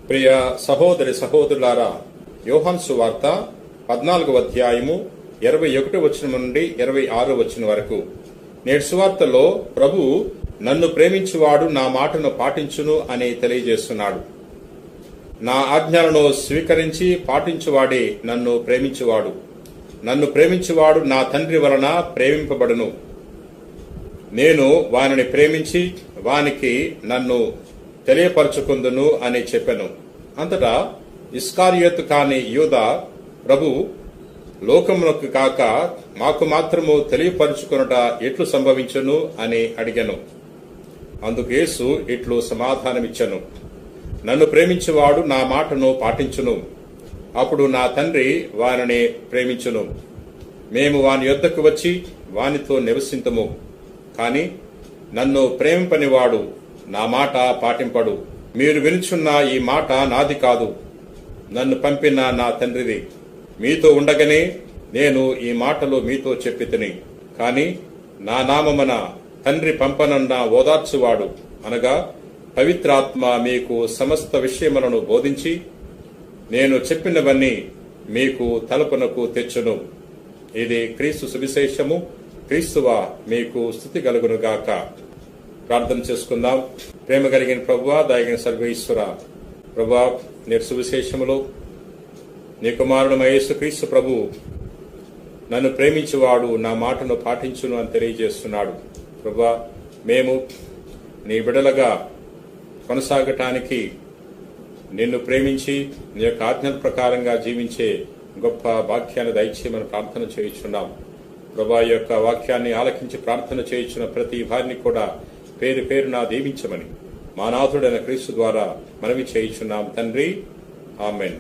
ప్రియ సహోదరి సహోదరులారా, యోహాను సువార్త 14వ అధ్యాయము 21 వచనం నుండి 26 వచనం వరకు. నేటి సువార్తలో ప్రభు నన్ను ప్రేమించువాడు నా మాటను పాటించును అని తెలియజేస్తున్నాడు. నా ఆజ్ఞలను స్వీకరించి పాటించువాడే నన్ను ప్రేమించువాడు. నన్ను ప్రేమించువాడు నా తండ్రి వలన ప్రేమింపబడును. నేను వానిని ప్రేమించి వానికి నన్ను తెలియపరచుకుందును అని చెప్పెను. అంతటా ఇస్కారియోతు కాని యూదా, ప్రభు, లోకమునకు కాక మాకు మాత్రము తెలియపరచుకొనుట ఎట్లు సంభవించును అని అడిగెను. అందుకు యేసు ఇట్లు సమాధానమిచ్చెను, నన్ను ప్రేమించువాడు నా మాటను పాటించును. అప్పుడు నా తండ్రి వానిని ప్రేమించును. మేము వాని యొద్దకు వచ్చి వానితో నివసింతుము. కాని నన్ను ప్రేమింపనివాడు నా మాట పాటింపడు. మీరు వినుచున్న ఈ మాట నాది కాదు, నన్ను పంపిన నా తండ్రిది. మీతో ఉండగానే నేను ఈ మాటలు మీతో చెప్పితిని. కాని నా నామమున తండ్రి పంపనన్న ఓదార్చువాడు, అనగా పవిత్రాత్మ మీకు సమస్త విషయములను బోధించి నేను చెప్పినవన్నీ మీకు తలుపునకు తెచ్చును. ఇది క్రీస్తు సువిశేషము. క్రీస్తువా మీకు స్తుతి కలుగునుగాక. ప్రార్థన చేసుకుందాం. ప్రేమ కలిగిన ప్రభువా, దయగిన సర్వేశ్వర, ప్రభువా, నేటి సువిశేషములో నీ కుమారుడు యేసు క్రీస్తు ప్రభు నన్ను ప్రేమించువాడు నా మాటను పాటించును అని తెలియజేస్తున్నాడు. ప్రభువా, మేము నీ బిడలగా కొనసాగటానికి నిన్ను ప్రేమించి నీ యొక్క ఆజ్ఞల ప్రకారంగా జీవించే గొప్ప వాక్యాన్ని దయచేయమని ప్రార్థన చేయుచున్నాం. ప్రభువా, యొక్క వాక్యాన్ని ఆలకించి ప్రార్థన చేయుచున్న ప్రతి వారిని కూడా పేరు పేరున దీవించమని మా నాథుడైన క్రీస్తు ద్వారా మనవి చేయుచున్నాం తండ్రి. ఆమెన్.